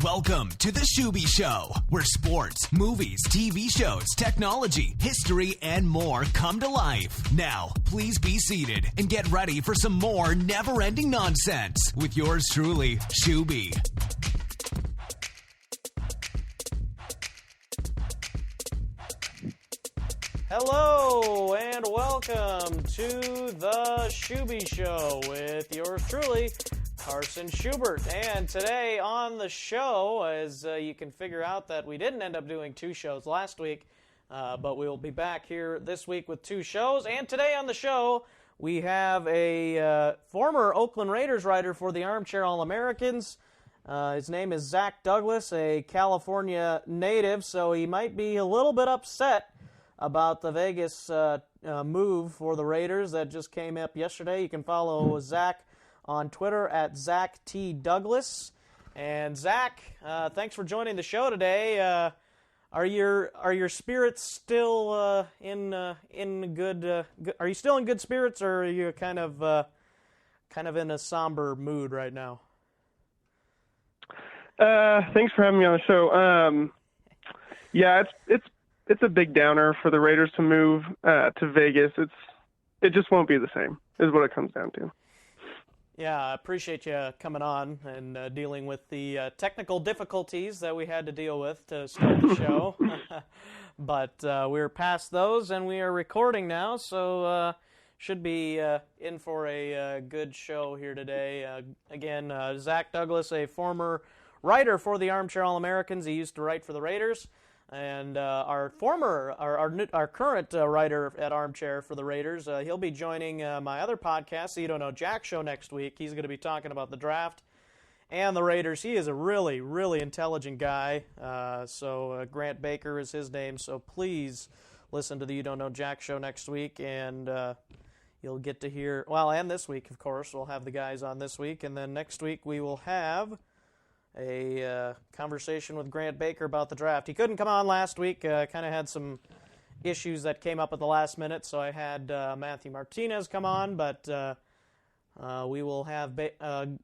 Welcome to the Schuby Show, where sports, movies, TV shows, technology, history, and more come to life. Now, please be seated and get ready for some more never-ending nonsense with yours truly, Schuby. Hello and welcome to the Schuby Show with yours truly, Carson Schubert. And today on the show, as you can figure out that we didn't end up doing two shows last week, but we'll be back here this week with two shows. And today on the show, we have a former Oakland Raiders writer for the Armchair All-Americans. His name is Zach Douglas, a California native, so he might be a little bit upset about the Vegas move for the Raiders that just came up yesterday. You can follow Zach on Twitter at Zach T. Douglas. And Zach, thanks for joining the show today. Are your spirits still in good? Are you still in good spirits, or are you kind of in a somber mood right now? Thanks for having me on the show. Yeah, it's a big downer for the Raiders to move to Vegas. It just won't be the same, is what it comes down to. Yeah, I appreciate you coming on and dealing with the technical difficulties that we had to deal with to start the show. But we're past those, and we are recording now, so should be in for a good show here today. Again, Zach Douglas, a former writer for the Armchair All-Americans. He used to write for the Raiders. And our current writer at Armchair for the Raiders, he'll be joining my other podcast, the You Don't Know Jack Show, next week. He's going to be talking about the draft and the Raiders. He is a really, really intelligent guy. So Grant Baker is his name. So please listen to the You Don't Know Jack Show next week, and you'll get to hear, well, and this week, of course. We'll have the guys on this week. And then next week we will have a conversation with Grant Baker about the draft. He couldn't come on last week, kind of had some issues that came up at the last minute, so I had Matthew Martinez come on, but we will have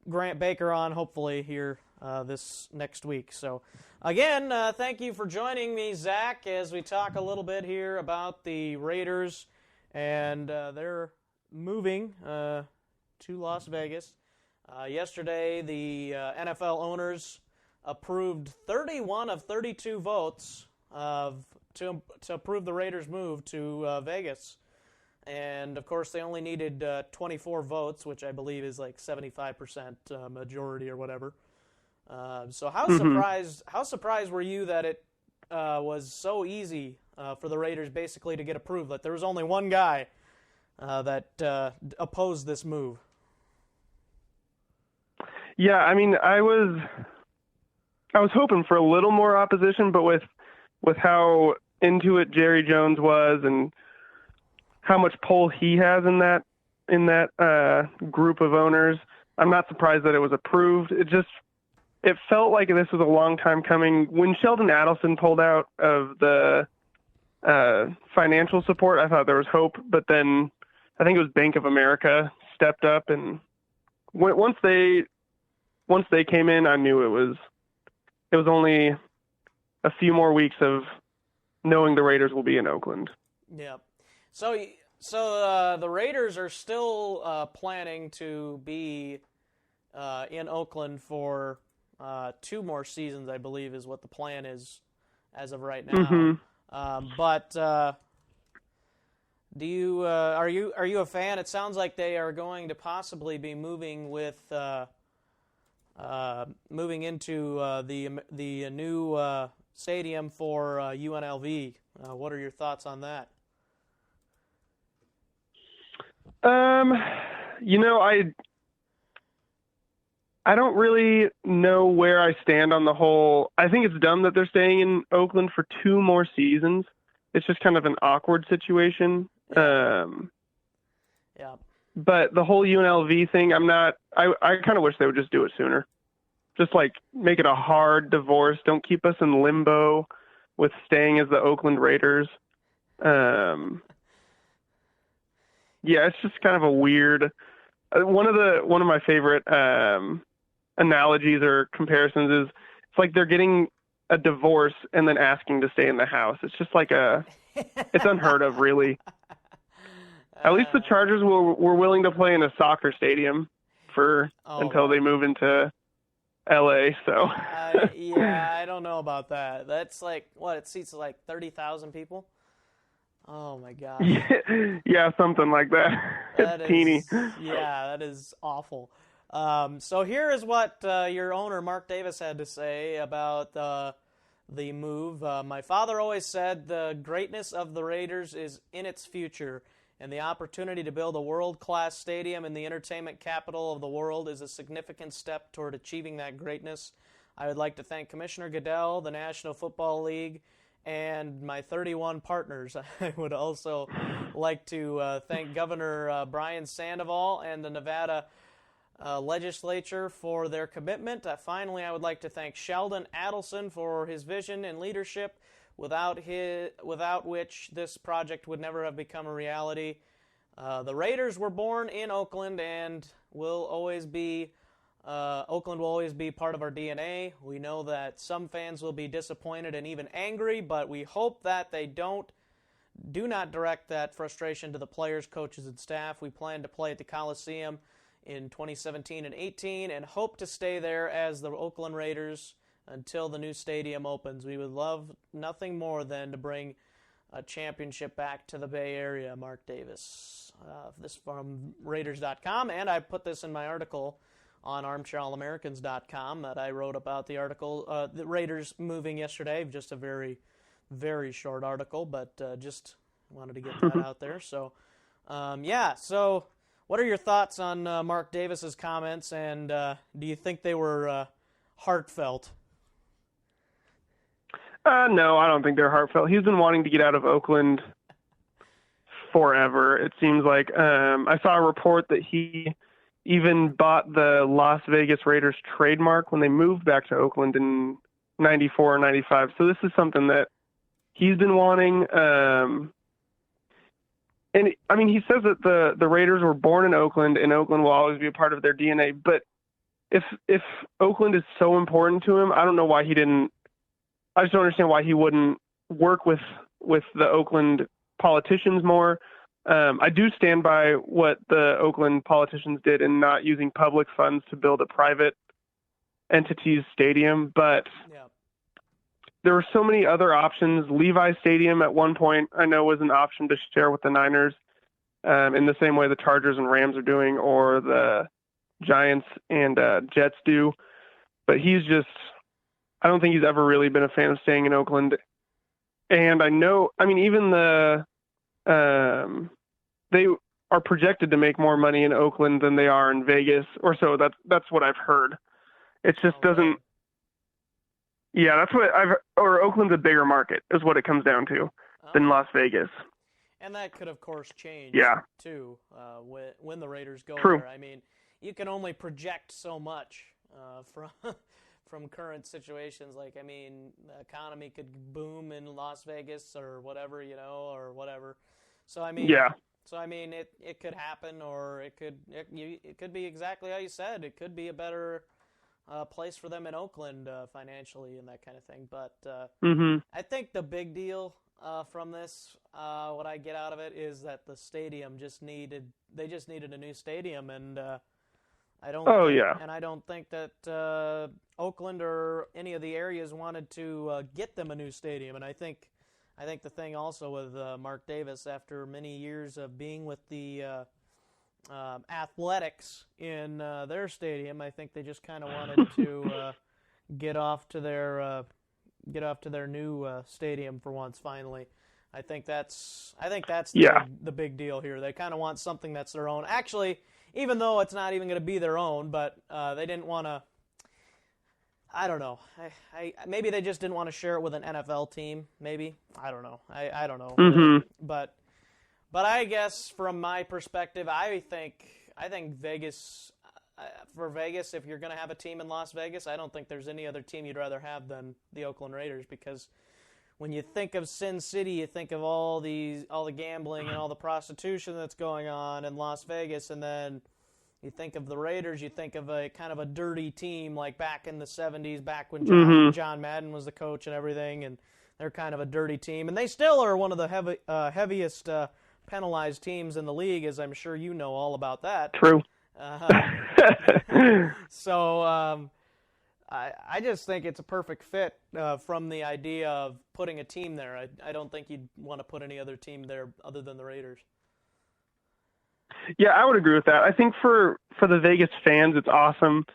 Grant Baker on hopefully here this next week. So again, thank you for joining me, Zach, as we talk a little bit here about the Raiders, and they're moving to Las Vegas. Yesterday, the NFL owners approved 31 of 32 votes to approve the Raiders' move to Vegas. And, of course, they only needed 24 votes, which I believe is like 75% majority or whatever. So how surprised were you that it was so easy for the Raiders basically to get approved, that there was only one guy that opposed this move? Yeah, I mean, I was hoping for a little more opposition, but with how into it Jerry Jones was and how much pull he has in that group of owners, I'm not surprised that it was approved. It felt like this was a long time coming. When Sheldon Adelson pulled out of the financial support, I thought there was hope, but then I think it was Bank of America stepped up, and once they came in, I knew it was only a few more weeks of knowing the Raiders will be in Oakland. Yeah. So the Raiders are still planning to be in Oakland for 2 more seasons, I believe, is what the plan is as of right now. Mm-hmm. But do you are you a fan? It sounds like they are going to possibly be moving with. Moving into the new stadium for UNLV. What are your thoughts on that? I don't really know where I stand on the whole. I think it's dumb that they're staying in Oakland for 2 more seasons. It's just kind of an awkward situation. Yeah. But the whole UNLV thing, I kind of wish they would just do it sooner. Just like make it a hard divorce. Don't keep us in limbo with staying as the Oakland Raiders. Yeah, it's just kind of a weird. One of my favorite analogies or comparisons is it's like they're getting a divorce and then asking to stay in the house. It's just like it's unheard of, really. At least the Chargers were willing to play in a soccer stadium until they move into LA. So yeah, I don't know about that. That's like what, it seats like 30,000 people. Oh my gosh. Yeah, something like that. It's teeny. Yeah, that is awful. So here is what your owner Mark Davis had to say about the move. My father always said the greatness of the Raiders is in its future, and the opportunity to build a world-class stadium in the entertainment capital of the world is a significant step toward achieving that greatness. I would like to thank Commissioner Goodell, the National Football League, and my 31 partners. I would also like to thank Governor Brian Sandoval and the Nevada legislature for their commitment. Finally, I would like to thank Sheldon Adelson for his vision and leadership, without which this project would never have become a reality. The Raiders were born in Oakland and Oakland will always be part of our DNA. We know that some fans will be disappointed and even angry, but we hope that they do not direct that frustration to the players, coaches, and staff. We plan to play at the Coliseum in 2017 and 18 and hope to stay there as the Oakland Raiders until the new stadium opens. We would love nothing more than to bring a championship back to the Bay Area. Mark Davis. This from Raiders.com, and I put this in my article on ArmchairAll-Americans.com that I wrote about the article, the Raiders moving yesterday. Just a very, very short article, but just wanted to get that out there. So, so what are your thoughts on Mark Davis's comments, and do you think they were heartfelt? No, I don't think they're heartfelt. He's been wanting to get out of Oakland forever, it seems like. I saw a report that he even bought the Las Vegas Raiders trademark when they moved back to Oakland in 94 or 95. So this is something that he's been wanting. And, I mean, he says that the Raiders were born in Oakland, and Oakland will always be a part of their DNA. But if Oakland is so important to him, I don't know why he didn't. I just don't understand why he wouldn't work with the Oakland politicians more. I do stand by what the Oakland politicians did in not using public funds to build a private entity's stadium, but there were so many other options. Levi Stadium at one point I know was an option to share with the Niners in the same way the Chargers and Rams are doing, or the Giants and Jets do. But I don't think he's ever really been a fan of staying in Oakland. And even they are projected to make more money in Oakland than they are in Vegas, or so. That's what I've heard. It just doesn't. Yeah, that's what or Oakland's a bigger market is what it comes down to than Las Vegas. And that could, of course, change too when the Raiders go there. I mean, you can only project so much from current situations. Like, I mean, the economy could boom in Las Vegas or whatever, or whatever. So I mean, it could happen, or it could be exactly how you said. It could be a better place for them in Oakland financially and that kind of thing. But I think the big deal from this, what I get out of it, is that the stadium just needed a new stadium, and I don't think that Oakland or any of the areas wanted to get them a new stadium. And I think the thing also with Mark Davis, after many years of being with the Athletics in their stadium, I think they just kind of wanted to get off to their new stadium for once. Finally, I think that's the big deal here. They kind of want something that's their own. Actually, even though it's not even going to be their own, but they didn't want to. I don't know. Maybe they just didn't want to share it with an NFL team. Maybe, I don't know. I don't know. But I guess from my perspective, I think Vegas. For Vegas, if you're going to have a team in Las Vegas, I don't think there's any other team you'd rather have than the Oakland Raiders, because when you think of Sin City, you think of all the gambling and all the prostitution that's going on in Las Vegas, and then You think of the Raiders, you think of a kind of a dirty team like back in the 70s, back when John Madden was the coach and everything, and they're kind of a dirty team. And they still are one of the heaviest penalized teams in the league, as I'm sure you know all about that. True. So I just think it's a perfect fit from the idea of putting a team there. I don't think you'd want to put any other team there other than the Raiders. Yeah, I would agree with that. I think for the Vegas fans, it's awesome.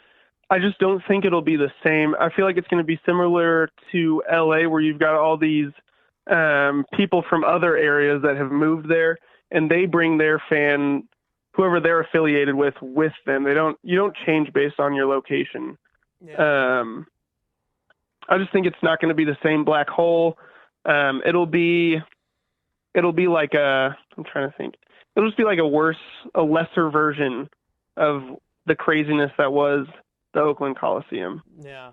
I just don't think it'll be the same. I feel like it's going to be similar to LA, where you've got all these people from other areas that have moved there, and they bring their fan, whoever they're affiliated with them. You don't change based on your location. Yeah. I just think it's not going to be the same black hole. It'll be like I'm trying to think. It'll just be like a lesser version of the craziness that was the Oakland Coliseum. Yeah.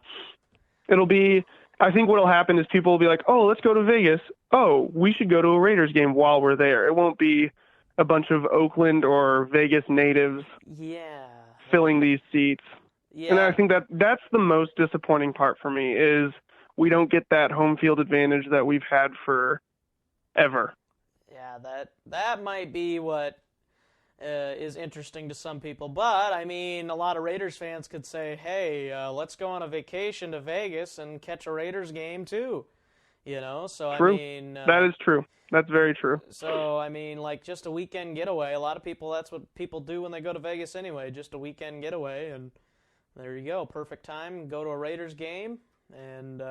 I think what'll happen is people will be like, oh, let's go to Vegas. Oh, we should go to a Raiders game while we're there. It won't be a bunch of Oakland or Vegas natives filling these seats. Yeah. And I think that's the most disappointing part for me is we don't get that home field advantage that we've had forever. Yeah, that might be what is interesting to some people. But, I mean, a lot of Raiders fans could say, hey, let's go on a vacation to Vegas and catch a Raiders game too. You know, so true. I mean... that is true. That's very true. So, I mean, like just a weekend getaway. A lot of people, that's what people do when they go to Vegas anyway, just a weekend getaway. And there you go. Perfect time. Go to a Raiders game. And,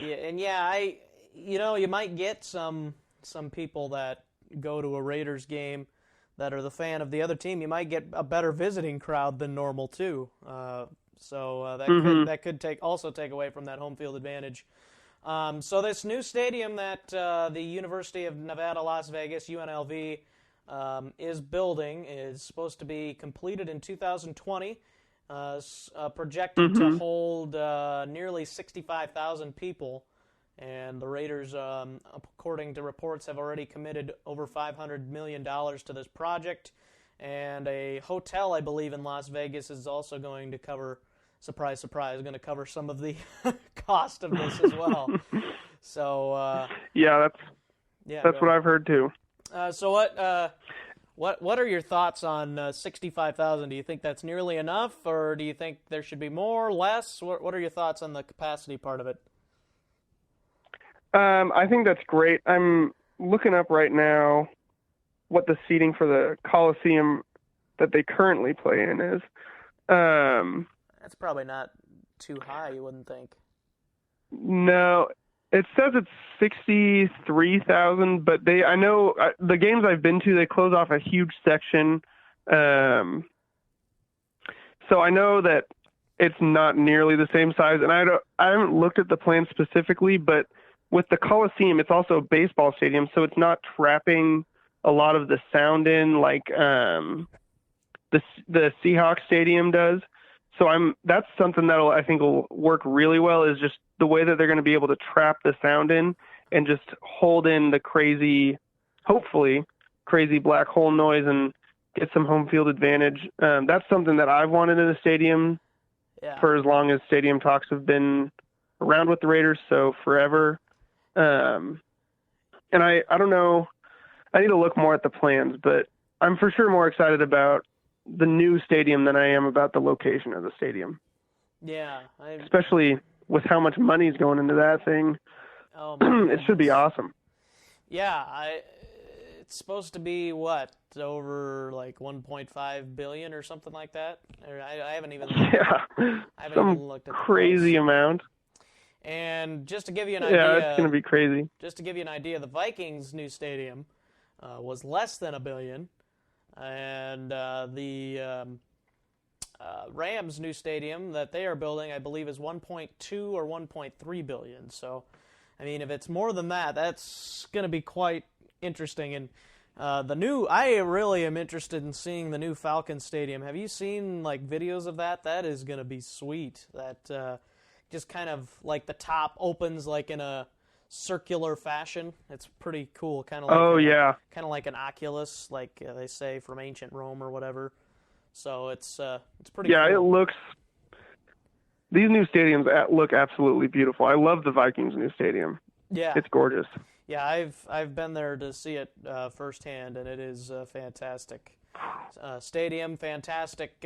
you might get some people that go to a Raiders game that are the fan of the other team. You might get a better visiting crowd than normal too. That could also take away from that home field advantage. So this new stadium that the University of Nevada, Las Vegas, UNLV, is building is supposed to be completed in 2020, projected to hold nearly 65,000 people. And the Raiders, according to reports, have already committed over $500 million to this project. And a hotel, I believe, in Las Vegas is also going to cover, surprise, surprise, going to cover some of the cost of this as well. So that's what I've heard too. So what are your thoughts on 65,000? Do you think that's nearly enough, or do you think there should be more, less? What are your thoughts on the capacity part of it? I think that's great. I'm looking up right now what the seating for the Coliseum that they currently play in is. That's probably not too high, you wouldn't think. No, it says it's 63,000, but I know the games I've been to, they close off a huge section. So I know that it's not nearly the same size, and I haven't looked at the plan specifically, but with the Coliseum, it's also a baseball stadium, so it's not trapping a lot of the sound in like the Seahawks stadium does. So that's something I think will work really well, is just the way that they're going to be able to trap the sound in and just hold in the hopefully crazy black hole noise and get some home field advantage. That's something that I've wanted in a stadium for as long as stadium talks have been around with the Raiders, so forever. And I don't know, I need to look more at the plans, but I'm for sure more excited about the new stadium than I am about the location of the stadium. Yeah. Especially with how much money is going into that thing. Oh, it should be awesome. Yeah. It's supposed to be over like 1.5 billion or something like that. I haven't even looked at crazy amount. And just to give you an idea, yeah, it's going to be crazy. Just to give you an idea, the Vikings' new stadium was less than $1 billion, and the Rams' new stadium that they are building, I believe, is 1.2 or 1.3 billion. So, I mean, if it's more than that, that's going to be quite interesting. And I really am interested in seeing the new Falcons stadium. Have you seen like videos of that? That is going to be sweet. That just kind of like the top opens like in a circular fashion. It's pretty cool. Kind of like kind of like an oculus, like they say from ancient Rome or whatever. So it's pretty Yeah, cool. it looks. These new stadiums look absolutely beautiful. I love the Vikings' new stadium. Yeah. It's gorgeous. Yeah, I've been there to see it firsthand, and it is fantastic. Stadium, fantastic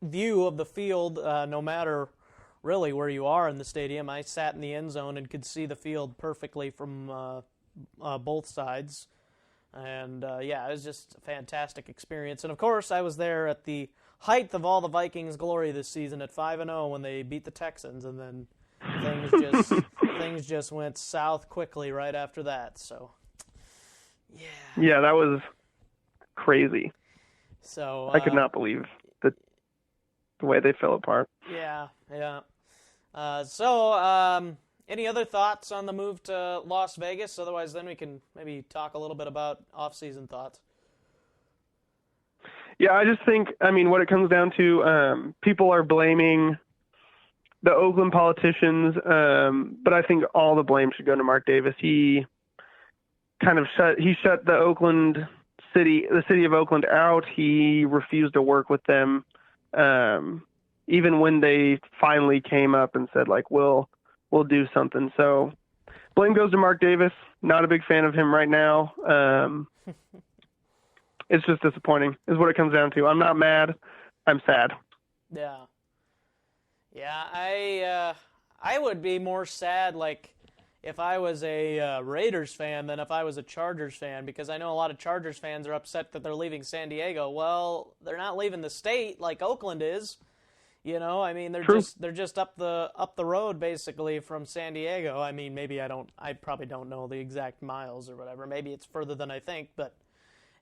view of the field, no matter really where you are in the stadium. I sat in the end zone and could see the field perfectly from both sides. And, it was just a fantastic experience. And, of course, I was there at the height of all the Vikings' glory this season at 5-0 when they beat the Texans, and then things just went south quickly right after that. So, yeah. Yeah, that was crazy. So I could not believe the way they fell apart. Yeah. Any other thoughts on the move to Las Vegas? Otherwise, then we can maybe talk a little bit about off-season thoughts. Yeah, I just think, what it comes down to, people are blaming the Oakland politicians, but I think all the blame should go to Mark Davis. He kind of shut the city of Oakland out. He refused to work with them, even when they finally came up and said, like, we'll do something. So blame goes to Mark Davis. Not a big fan of him right now. It's just disappointing is what it comes down to. I'm not mad. I'm sad. Yeah. Yeah, I would be more sad, like, if I was a Raiders fan than if I was a Chargers fan, because I know a lot of Chargers fans are upset that they're leaving San Diego. Well, they're not leaving the state like Oakland is. They're just up the road basically from San Diego. I probably don't know the exact miles or whatever. Maybe it's further than I think, but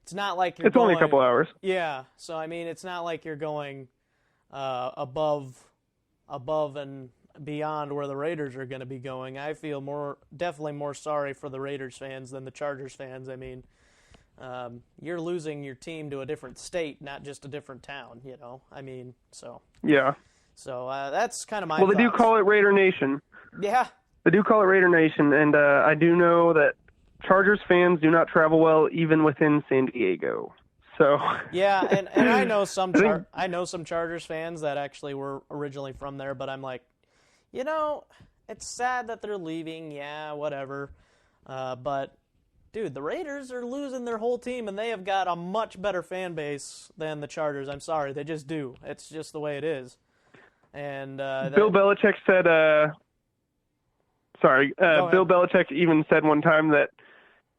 it's not like you're only a couple hours. Yeah. So it's not like you're going above and beyond where the Raiders are going to be going. I feel definitely more sorry for the Raiders fans than the Chargers fans. You're losing your team to a different state, not just a different town, so. Yeah. So that's kind of my Well, they do thoughts. call it Raider Nation. Yeah. They do call it Raider Nation, and I do know that Chargers fans do not travel well even within San Diego. So. Yeah, and I know some Chargers fans that actually were originally from there, but I'm like, it's sad that they're leaving. Yeah, whatever. But dude, the Raiders are losing their whole team, and they have got a much better fan base than the Chargers. I'm sorry, they just do. It's just the way it is. And Bill Belichick said, Bill Belichick even said one time that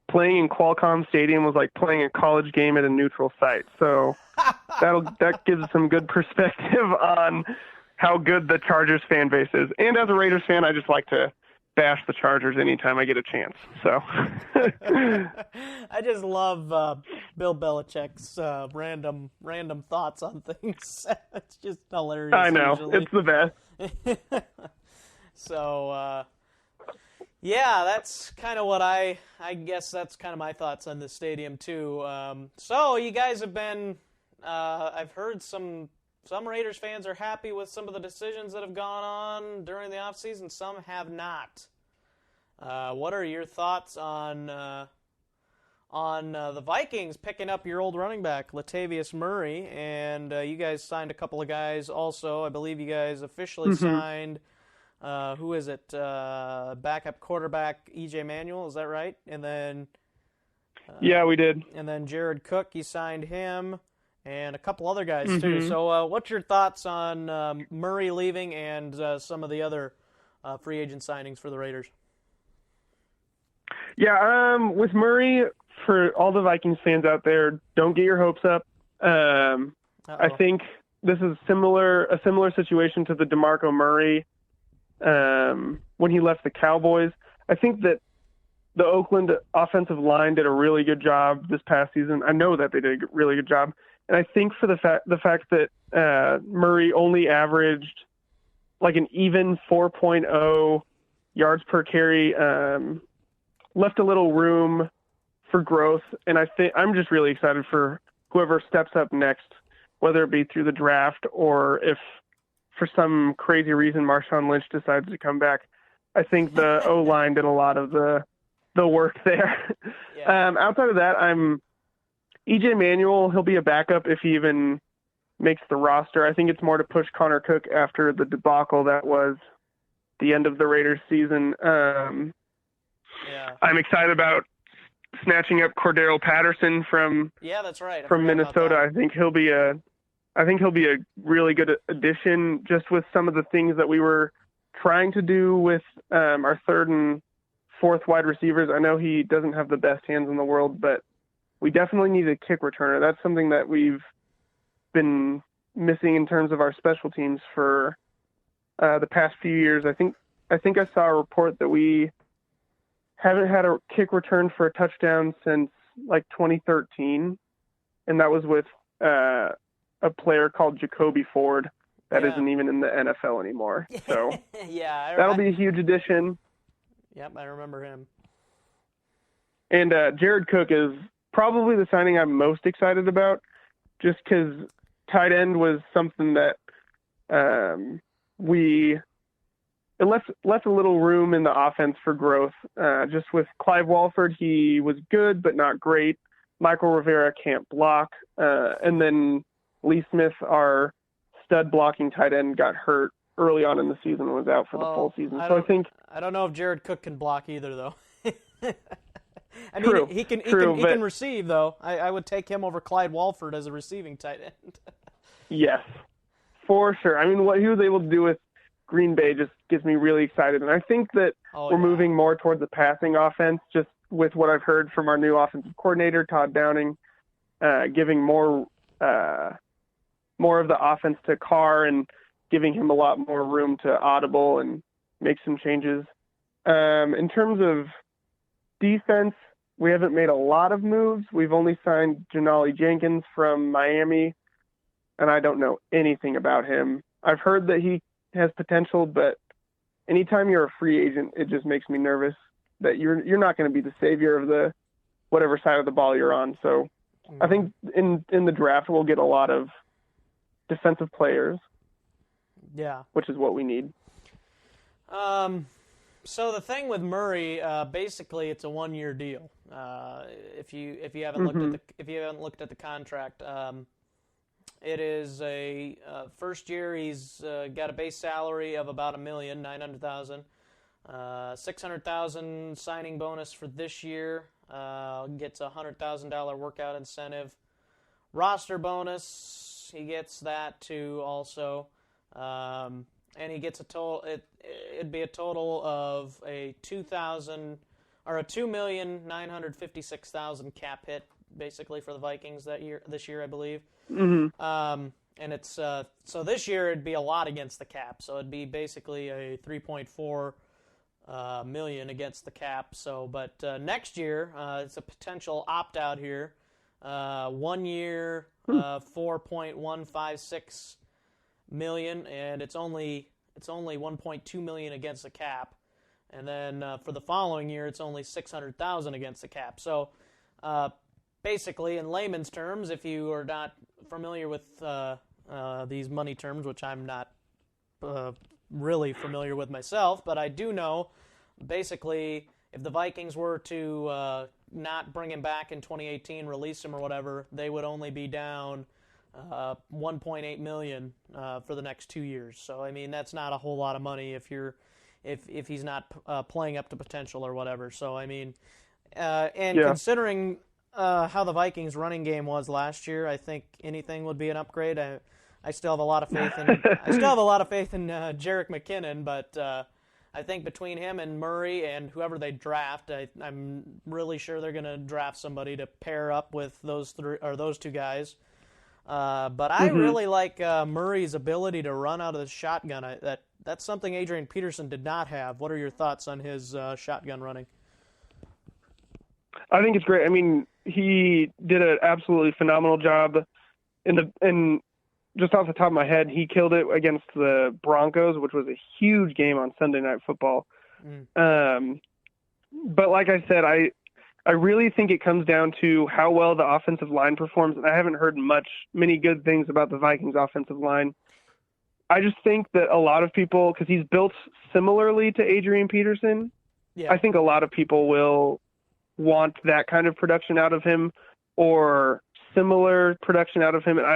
playing in Qualcomm Stadium was like playing a college game at a neutral site. So that gives some good perspective on how good the Chargers fan base is. And as a Raiders fan, I just like to bash the Chargers anytime I get a chance. So I just love Bill Belichick's random thoughts on things. It's just hilarious. I know. Usually. It's the best. So yeah, that's kind of what I guess that's kind of my thoughts on the stadium too. So you guys have been I've heard some Raiders fans are happy with some of the decisions that have gone on during the offseason. Some have not. What are your thoughts on the Vikings picking up your old running back, Latavius Murray? And you guys signed a couple of guys also. I believe you guys officially signed, who is it, backup quarterback E.J. Manuel, is that right? And then yeah, we did. And then Jared Cook, you signed him. And a couple other guys, too. So what's your thoughts on Murray leaving and some of the other free agent signings for the Raiders? Yeah, with Murray, for all the Vikings fans out there, don't get your hopes up. I think this is a similar situation to the DeMarco Murray when he left the Cowboys. I think that the Oakland offensive line did a really good job this past season. I know that they did a really good job. And I think for the fact that Murray only averaged like an even 4.0 yards per carry, left a little room for growth. And I'm just really excited for whoever steps up next, whether it be through the draft or if for some crazy reason Marshawn Lynch decides to come back. I think the O-line did a lot of the work there. Yeah. Outside of that, E.J. Manuel, he'll be a backup if he even makes the roster. I think it's more to push Connor Cook after the debacle that was the end of the Raiders season. I'm excited about snatching up Cordero Patterson from that's right. from Minnesota. I think he'll be a really good addition, just with some of the things that we were trying to do with our third and fourth wide receivers. I know he doesn't have the best hands in the world, but we definitely need a kick returner. That's something that we've been missing in terms of our special teams for the past few years. I think I saw a report that we haven't had a kick return for a touchdown since like 2013, and that was with a player called Jacoby Ford that isn't even in the NFL anymore. So that'll be a huge addition. Yep, I remember him. And Jared Cook is probably the signing I'm most excited about, just because tight end was something that it left a little room in the offense for growth. Just with Clive Walford, he was good but not great. Michael Rivera can't block. And then Lee Smith, our stud blocking tight end, got hurt early on in the season and was out for the full season. I don't know if Jared Cook can block either, though. I mean, true, he can receive, though. I would take him over Clyde Walford as a receiving tight end. Yes, for sure. I mean, what he was able to do with Green Bay just gets me really excited. And I think that we're moving more towards a passing offense, just with what I've heard from our new offensive coordinator, Todd Downing, giving more of the offense to Carr and giving him a lot more room to audible and make some changes. In terms of defense, we haven't made a lot of moves. We've only signed Janali Jenkins from Miami, and I don't know anything about him. I've heard that he has potential, but anytime you're a free agent, it just makes me nervous that you're not going to be the savior of the whatever side of the ball you're on. So I think in the draft we'll get a lot of defensive players. Yeah, which is what we need. So the thing with Murray, basically, it's a 1-year deal. If you haven't looked at the contract, it is a first year. He's got a base salary of about $1,900,000, $600,000 signing bonus for this year. Gets a $100,000 workout incentive, roster bonus. He gets that too also. And he gets a total. It'd be a total of a $2,956,000 cap hit, basically, for the Vikings this year, I believe. Mm-hmm. And it's so this year it'd be a lot against the cap. So it'd be basically a $3.4 million against the cap. So, but next year it's a potential opt out here. 1 year, $4.156 million, and it's only $1.2 million against the cap, and then for the following year it's only $600,000 against the cap. So basically, in layman's terms, if you are not familiar with these money terms, which I'm not really familiar with myself, but I do know, basically, if the Vikings were to not bring him back in 2018, release him or whatever, they would only be down $1.8 million for the next 2 years. So I mean, that's not a whole lot of money if he's not playing up to potential or whatever. So I mean, considering how the Vikings running game was last year, I think anything would be an upgrade. I still have a lot of faith in Jerick McKinnon, but I think between him and Murray and whoever they draft, I'm really sure they're going to draft somebody to pair up with those two guys. But I really like Murray's ability to run out of the shotgun. That's something Adrian Peterson did not have. What are your thoughts on his shotgun running? I think it's great. I mean, he did an absolutely phenomenal job. And just off the top of my head, he killed it against the Broncos, which was a huge game on Sunday Night Football. But like I said, I really think it comes down to how well the offensive line performs, and I haven't heard many good things about the Vikings offensive line. I just think that a lot of people, because he's built similarly to Adrian Peterson, I think a lot of people will want that kind of production out of him or similar production out of him, and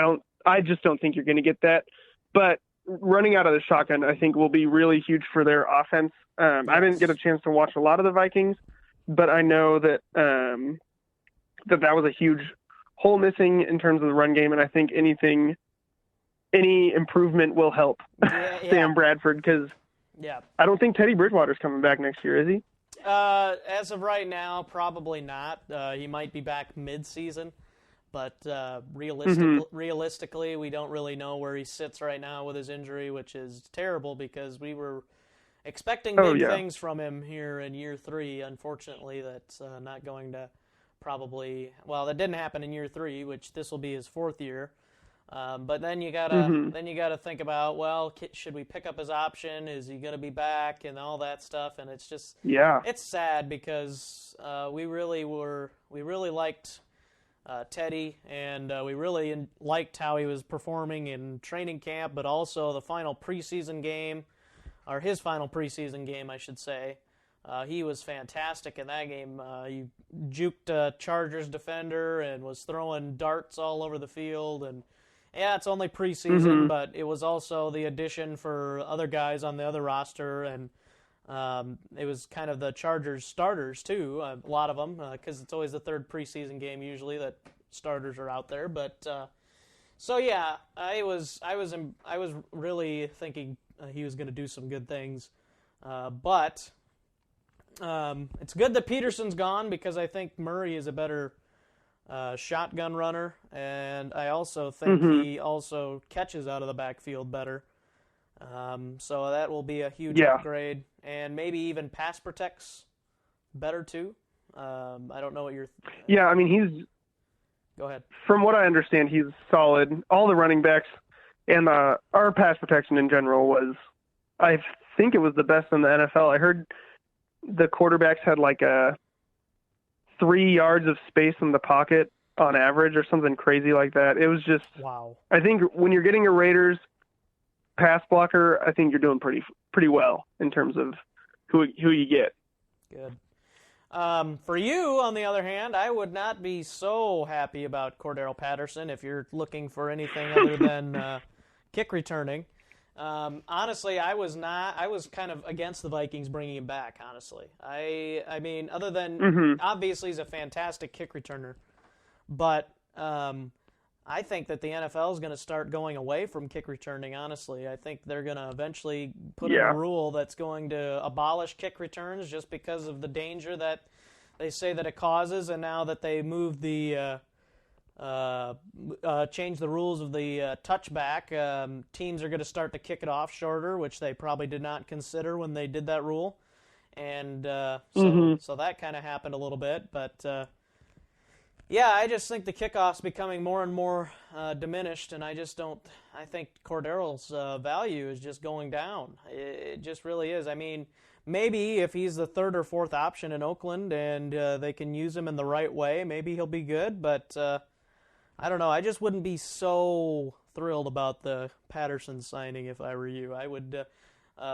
I just don't think you're going to get that. But running out of the shotgun, I think, will be really huge for their offense. I didn't get a chance to watch a lot of the Vikings, but I know that that was a huge hole missing in terms of the run game, and I think any improvement will help Sam Bradford, because I don't think Teddy Bridgewater's coming back next year, is he? As of right now, probably not. He might be back mid-season, but realistically, we don't really know where he sits right now with his injury, which is terrible because we were expecting big things from him here in year 3. Unfortunately, that's not going to that didn't happen in year 3, which this will be his 4th year. But then you gotta think about, well, should we pick up his option? Is he gonna be back and all that stuff? And it's just it's sad because we really liked Teddy, and we really liked how he was performing in training camp, but also the final preseason game, or his final preseason game, I should say. He was fantastic in that game. He juked a Chargers defender and was throwing darts all over the field. And yeah, it's only preseason, but it was also the addition for other guys on the other roster, and it was kind of the Chargers starters too. A lot of them, because it's always the 3rd preseason game usually that starters are out there. But so yeah, I was really thinking he was going to do some good things, but. It's good that Peterson's gone because I think Murray is a better shotgun runner, and I also think he also catches out of the backfield better. So that will be a huge upgrade, and maybe even pass protects better too. I don't know what you're. I mean, he's. Go ahead. From what I understand, he's solid. All the running backs and our pass protection in general was, I think it was the best in the NFL. I heard. The quarterbacks had like 3 yards of space in the pocket on average or something crazy like that. It was just, wow. I think when you're getting a Raiders pass blocker, I think you're doing pretty well in terms of who you get. Good. For you, on the other hand, I would not be so happy about Cordero Patterson if you're looking for anything other than kick returning. Honestly, I was kind of against the Vikings bringing him back, honestly. I mean, other than, obviously he's a fantastic kick returner, but I think that the NFL is going to start going away from kick returning, honestly. I think they're going to eventually put in a rule that's going to abolish kick returns just because of the danger that they say that it causes, and now that they moved the... change the rules of the touchback. Teams are going to start to kick it off shorter, which they probably did not consider when they did that rule. And so that kind of happened a little bit. But, I just think the kickoff's becoming more and more diminished, and I think Cordero's value is just going down. It just really is. I mean, maybe if he's the 3rd or 4th option in Oakland and they can use him in the right way, maybe he'll be good, but... I don't know. I just wouldn't be so thrilled about the Patterson signing if I were you. I would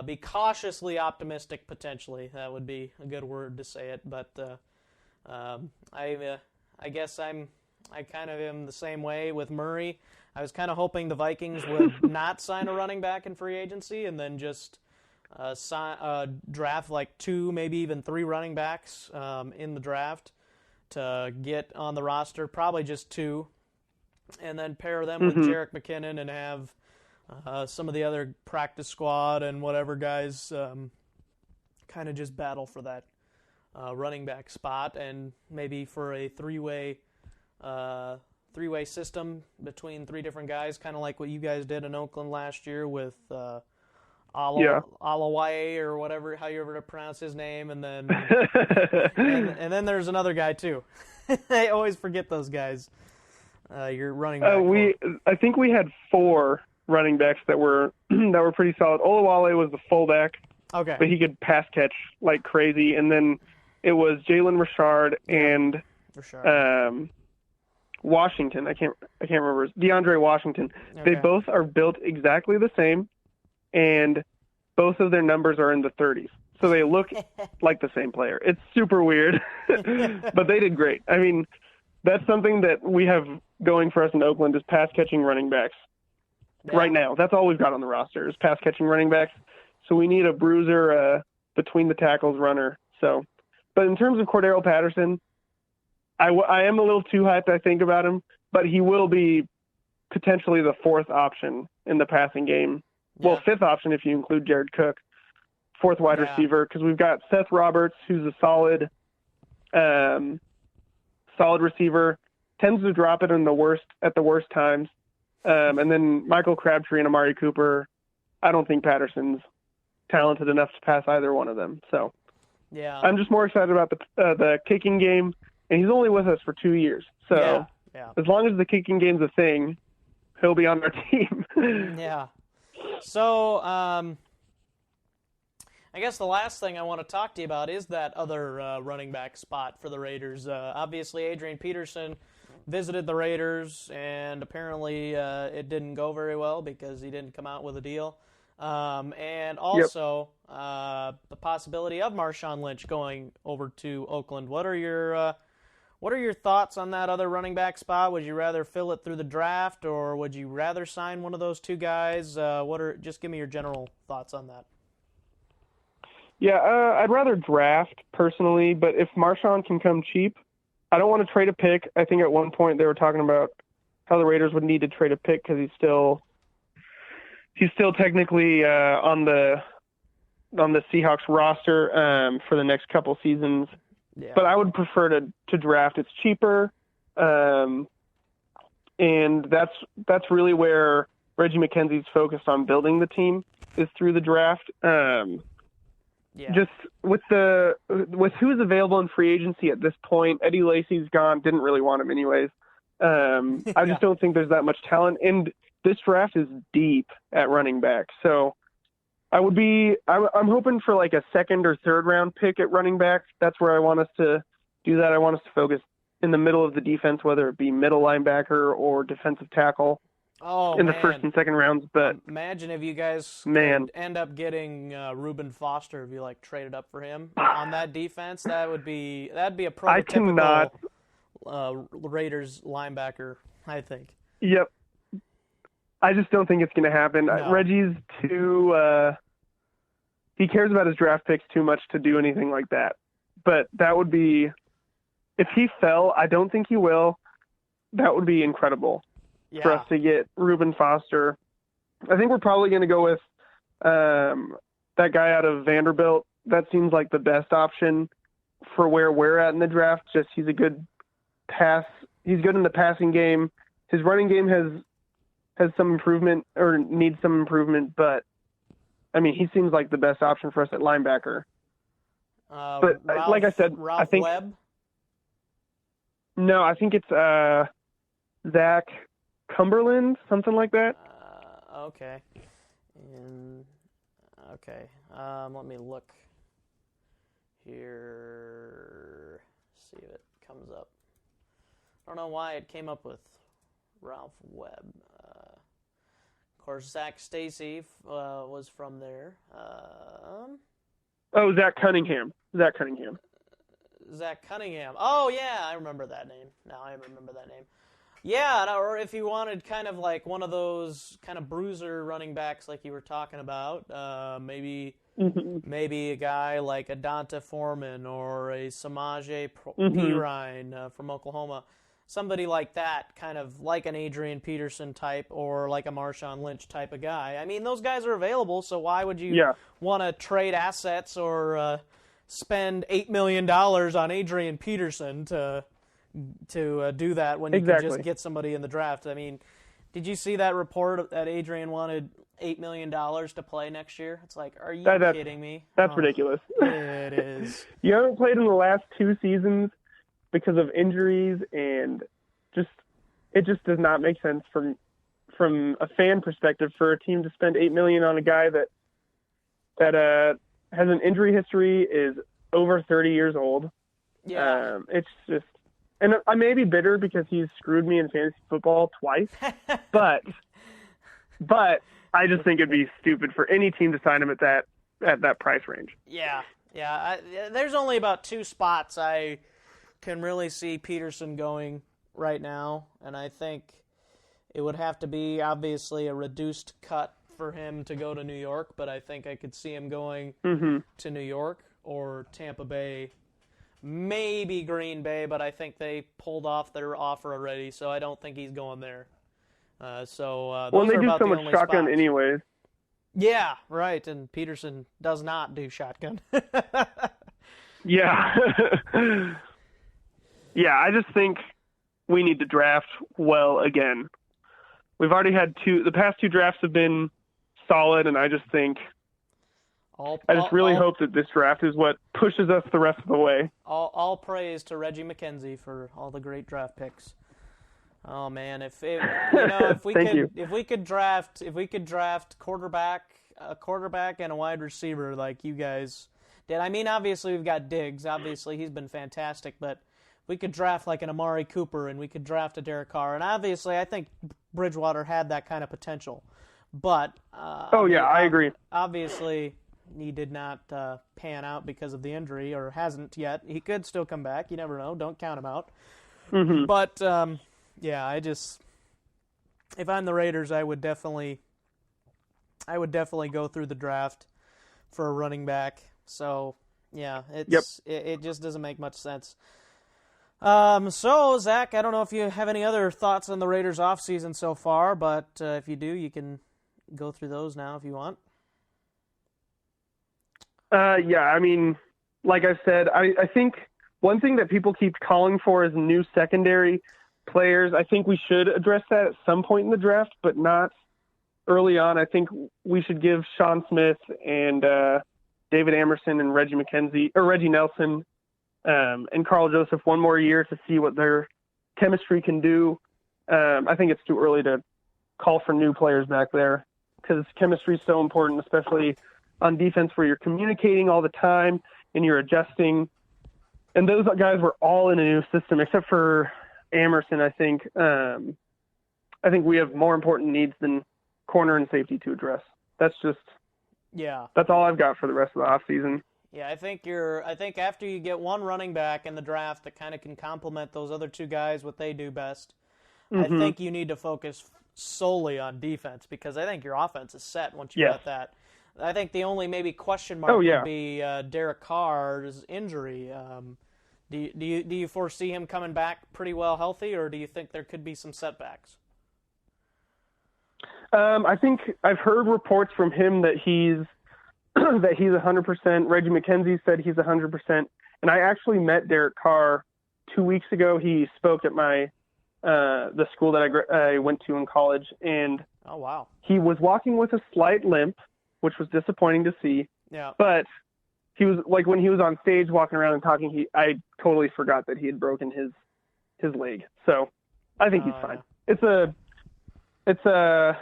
be cautiously optimistic, potentially. That would be a good word to say it. But I guess I kind of am the same way with Murray. I was kind of hoping the Vikings would not sign a running back in free agency and then just draft like 2, maybe even 3 running backs in the draft to get on the roster. Probably just 2. And then pair them with Jerick McKinnon and have some of the other practice squad and whatever guys kind of just battle for that running back spot, and maybe for a three-way system between 3 different guys, kind of like what you guys did in Oakland last year with Alawaye or whatever, however to pronounce his name, and then and then there's another guy too. I always forget those guys. You're running back. I think we had 4 running backs that were pretty solid. Olawale was the fullback, but he could pass catch like crazy. And then it was Jalen Richard and Washington. I can't remember. DeAndre Washington. Okay. They both are built exactly the same, and both of their numbers are in the 30s. So they look like the same player. It's super weird, but they did great. I mean, That's something that we have going for us in Oakland is pass-catching running backs. Yeah. Right now, that's all we've got on the roster is pass-catching running backs. So we need a bruiser, between the tackles runner. So, but in terms of Cordero Patterson, I am a little too hyped, I think, about him, but he will be potentially the fourth option in the passing game. Yeah. Well, fifth option if you include Jared Cook, fourth wide receiver, because we've got Seth Roberts, who's a solid receiver, tends to drop it at the worst times. And then Michael Crabtree and Amari Cooper, I don't think Patterson's talented enough to pass either one of them. So yeah, I'm just more excited about the kicking game, and he's only with us for 2 years. So as long as the kicking game's a thing, he'll be on our team. Yeah. So I guess the last thing I want to talk to you about is that other running back spot for the Raiders. Obviously, Adrian Peterson visited the Raiders, and apparently it didn't go very well because he didn't come out with a deal. And also the possibility of Marshawn Lynch going over to Oakland. What are your thoughts on that other running back spot? Would you rather fill it through the draft, or would you rather sign one of those two guys? Just give me your general thoughts on that. Yeah, I'd rather draft personally, but if Marshawn can come cheap, I don't want to trade a pick. I think at one point they were talking about how the Raiders would need to trade a pick because he's still technically on the Seahawks roster for the next couple seasons. Yeah. But I would prefer to draft. It's cheaper, and that's really where Reggie McKenzie's focused on building the team is through the draft. Just with who's available in free agency at this point, Eddie Lacy's gone. Didn't really want him anyways. I just don't think there's that much talent, and this draft is deep at running back. So I'm hoping for like a second or third round pick at running back. That's where I want us to do that. I want us to focus in the middle of the defense, whether it be middle linebacker or defensive tackle in the first and second rounds. But imagine if you guys could end up getting Reuben Foster, if you traded up for him on that defense. That'd be a prototypical Raiders linebacker, I think. Yep. I just don't think it's going to happen. No. Reggie's he cares about his draft picks too much to do anything like that. But that would be, if he fell, I don't think he will, that would be incredible for us to get Reuben Foster. I think we're probably going to go with that guy out of Vanderbilt. That seems like the best option for where we're at in the draft. Just he's a good he's good in the passing game. His running game has some improvement or needs some improvement, but I mean, he seems like the best option for us at linebacker. But like I said, Ralph I think Webb? No, I think it's Zach Cumberland, something like that. Okay. Let me look here. See if it comes up. I don't know why it came up with Ralph Webb. Of course, Zach Stacy was from there. Zach Cunningham. Zach Cunningham. Oh, yeah, I remember that name. Now I remember that name. Yeah, or if you wanted kind of like one of those kind of bruiser running backs like you were talking about, maybe a guy like a Donta Foreman or a Samaje Perine from Oklahoma. Somebody like that, kind of like an Adrian Peterson type or like a Marshawn Lynch type of guy. I mean, those guys are available, so why would you want to trade assets or spend $8 million on Adrian Peterson to do that when you could just get somebody in the draft? I mean, did you see that report that Adrian wanted $8 million to play next year? It's like, are you kidding me? That's ridiculous. It is. You haven't played in the last 2 seasons because of injuries, and it just does not make sense from a fan perspective for a team to spend $8 million on a guy that has an injury history, is over 30 years old. Yeah. It's just, and I may be bitter because he's screwed me in fantasy football twice, but I just think it'd be stupid for any team to sign him at that price range. Yeah. There's only about 2 spots I can really see Peterson going right now, and I think it would have to be obviously a reduced cut for him to go to New York, but I think I could see him going to New York or Tampa Bay, maybe Green Bay, but I think they pulled off their offer already, so I don't think he's going there. Those well, are they do about so the much only shotgun spots. anyways. Yeah, right, and Peterson does not do shotgun. Yeah. Yeah, I just think we need to draft well again. We've already had the past two drafts have been solid, and I just think, I just really hope that this draft is what pushes us the rest of the way. All praise to Reggie McKenzie for all the great draft picks. Oh man, if we could draft a quarterback and a wide receiver like you guys did. I mean, obviously we've got Diggs. Obviously he's been fantastic, but we could draft like an Amari Cooper and we could draft a Derek Carr. And obviously I think Bridgewater had that kind of potential. But I agree. Obviously he did not pan out because of the injury, or hasn't yet. He could still come back. You never know. Don't count him out. Mm-hmm. But if I'm the Raiders, I would definitely go through the draft for a running back. So, yeah, it just doesn't make much sense. So, Zach, I don't know if you have any other thoughts on the Raiders offseason so far, but if you do, you can go through those now if you want. Yeah, I mean, like I said, I think one thing that people keep calling for is new secondary players. I think we should address that at some point in the draft, but not early on. I think we should give Sean Smith and David Amerson and Reggie Nelson and Carl Joseph one more year to see what their chemistry can do. I think it's too early to call for new players back there because chemistry is so important, especially on defense where you're communicating all the time and you're adjusting. And those guys were all in a new system except for Amerson. I think we have more important needs than corner and safety to address. That's all I've got for the rest of the offseason. Yeah, I think after you get one running back in the draft that kind of can complement those other two guys, what they do best, I think you need to focus solely on defense because I think your offense is set once you got that. I think the only maybe question mark would be Derek Carr's injury. Do you foresee him coming back pretty well healthy, or do you think there could be some setbacks? I think I've heard reports from him that he's 100%. Reggie McKenzie said he's 100%. And I actually met Derek Carr 2 weeks ago. He spoke at the school that I went to in college, and oh wow, he was walking with a slight limp, which was disappointing to see. Yeah, but he was like when he was on stage walking around and talking, I totally forgot that he had broken his leg. So I think he's fine. Yeah. It's a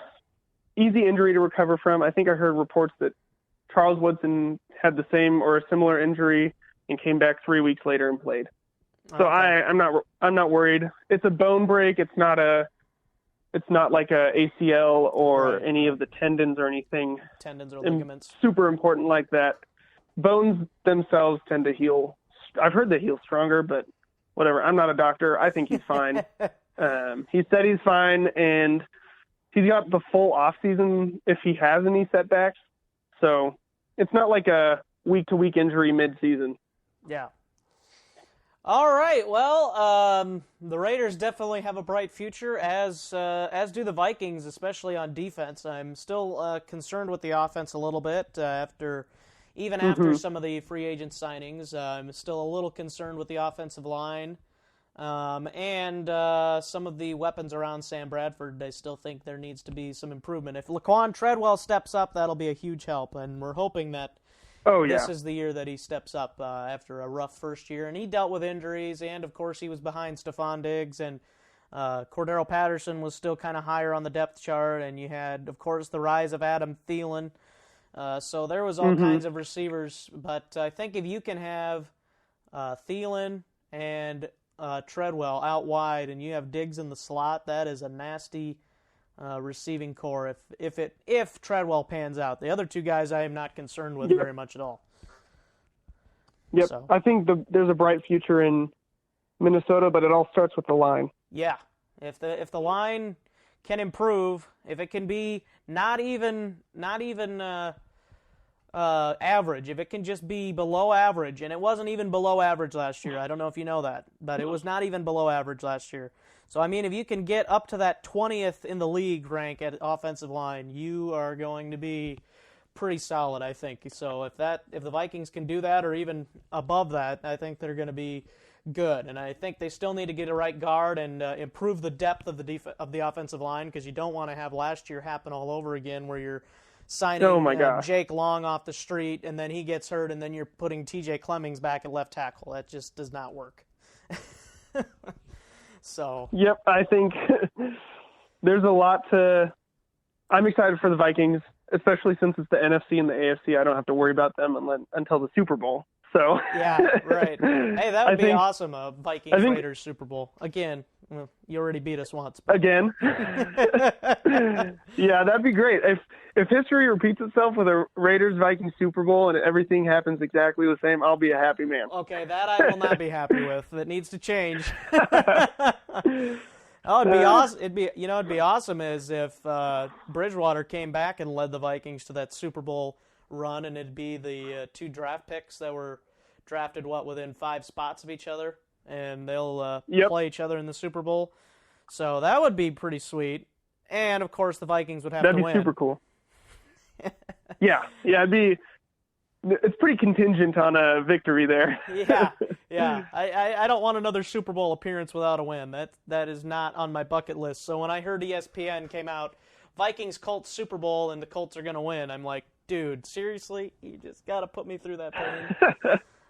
easy injury to recover from. I think I heard reports that Charles Woodson had the same or a similar injury and came back 3 weeks later and played. So I'm not worried. It's a bone break. It's not like a ACL or any of the tendons or anything. Tendons or ligaments. Super important like that. Bones themselves tend to heal. I've heard they heal stronger, but whatever. I'm not a doctor. I think he's fine. He said he's fine, and he's got the full off season if he has any setbacks. So it's not like a week-to-week injury mid-season. Yeah. All right. Well, the Raiders definitely have a bright future, as do the Vikings, especially on defense. I'm still concerned with the offense a little bit after some of the free agent signings. I'm still a little concerned with the offensive line and some of the weapons around Sam Bradford. I still think there needs to be some improvement. If Laquan Treadwell steps up, that'll be a huge help, and we're hoping that this is the year that he steps up after a rough first year. And he dealt with injuries, and, of course, he was behind Stephon Diggs, and Cordero Patterson was still kind of higher on the depth chart, and you had, of course, the rise of Adam Thielen. So there was all kinds of receivers. But I think if you can have Thielen and Treadwell out wide and you have Diggs in the slot, that is a nasty receiving core if Treadwell pans out. The other two guys I am not concerned with very much at all. Yep, so. I think there's a bright future in Minnesota, but it all starts with the line. Yeah, if the line can improve, if it can be not even average, if it can just be below average, and it wasn't even below average last year. I don't know if you know that, but it was not even below average last year. So, I mean, if you can get up to that 20th in the league rank at offensive line, you are going to be pretty solid, I think. So if the Vikings can do that or even above that, I think they're going to be good. And I think they still need to get a right guard and improve the depth of the offensive line, because you don't want to have last year happen all over again where you're signing Jake Long off the street and then he gets hurt and then you're putting TJ Clemmings back at left tackle. That just does not work. So. Yep, I think there's a lot to – I'm excited for the Vikings, especially since it's the NFC and the AFC. I don't have to worry about them until the Super Bowl. So yeah, right. Hey, that would be awesome, a Vikings-Raiders Super Bowl. Again, well, you already beat us once. But. Again? Yeah, that'd be great. If history repeats itself with a Raiders-Vikings Super Bowl and everything happens exactly the same, I'll be a happy man. Okay, that I will not be happy with. That needs to change. Oh, it'd be awesome. It'd be awesome as if Bridgewater came back and led the Vikings to that Super Bowl run, and it'd be the 2 draft picks that were drafted within 5 spots of each other, and they'll play each other in the Super Bowl. So that would be pretty sweet. And of course, the Vikings would have to win. That'd be super cool. Yeah. It's pretty contingent on a victory there. Yeah. I don't want another Super Bowl appearance without a win. That is not on my bucket list. So when I heard ESPN came out, Vikings-Colts Super Bowl, and the Colts are going to win, I'm like, dude, seriously? You just got to put me through that pain?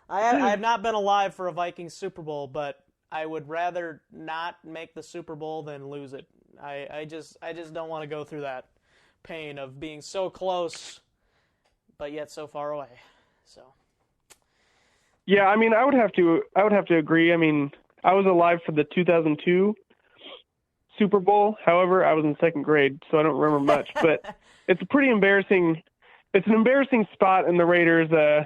I have not been alive for a Vikings Super Bowl, but I would rather not make the Super Bowl than lose it. I just don't want to go through that pain of being so close, but yet so far away. So. Yeah, I mean, I would have to agree. I mean, I was alive for the 2002 Super Bowl. However, I was in 2nd grade, so I don't remember much. But it's a pretty embarrassing. It's an embarrassing spot in the Raiders'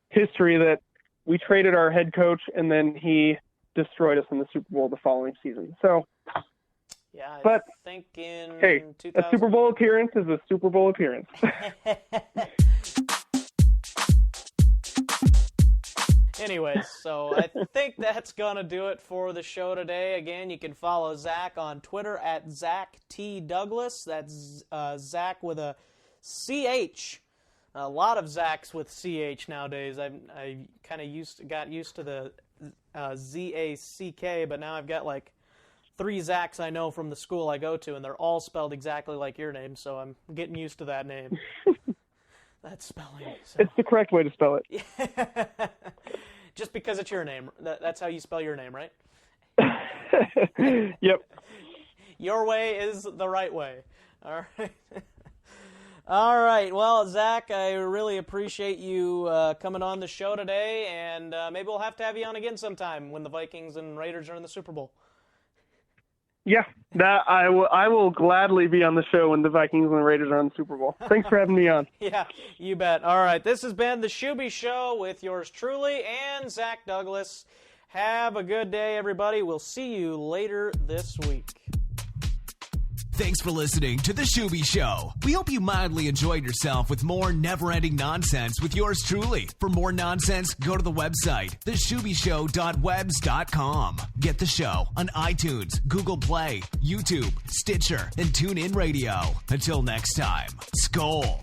history that we traded our head coach and then he destroyed us in the Super Bowl the following season. So. Yeah, but think in hey, 2000... a Super Bowl appearance is a Super Bowl appearance. Anyways, so I think that's going to do it for the show today. Again, you can follow Zach on Twitter at Zach T. Douglas. That's Zach with a CH. A lot of Zachs with CH nowadays. I kind of got used to the ZACK, but now I've got like 3 Zachs I know from the school I go to, and they're all spelled exactly like your name, so I'm getting used to that name. That spelling. So. It's the correct way to spell it. Just because it's your name. That's how you spell your name, right? Yep. Your way is the right way. All right. All right. Well, Zach, I really appreciate you coming on the show today, and maybe we'll have to have you on again sometime when the Vikings and Raiders are in the Super Bowl. Yeah, that I will gladly be on the show when the Vikings and the Raiders are on the Super Bowl. Thanks for having me on. Yeah, you bet. All right, this has been the Schuby Show with yours truly and Zach Douglas. Have a good day, everybody. We'll see you later this week. Thanks for listening to The Schuby Show. We hope you mildly enjoyed yourself with more never-ending nonsense with yours truly. For more nonsense, go to the website, theschubyshow.webs.com. Get the show on iTunes, Google Play, YouTube, Stitcher, and TuneIn Radio. Until next time, Skol.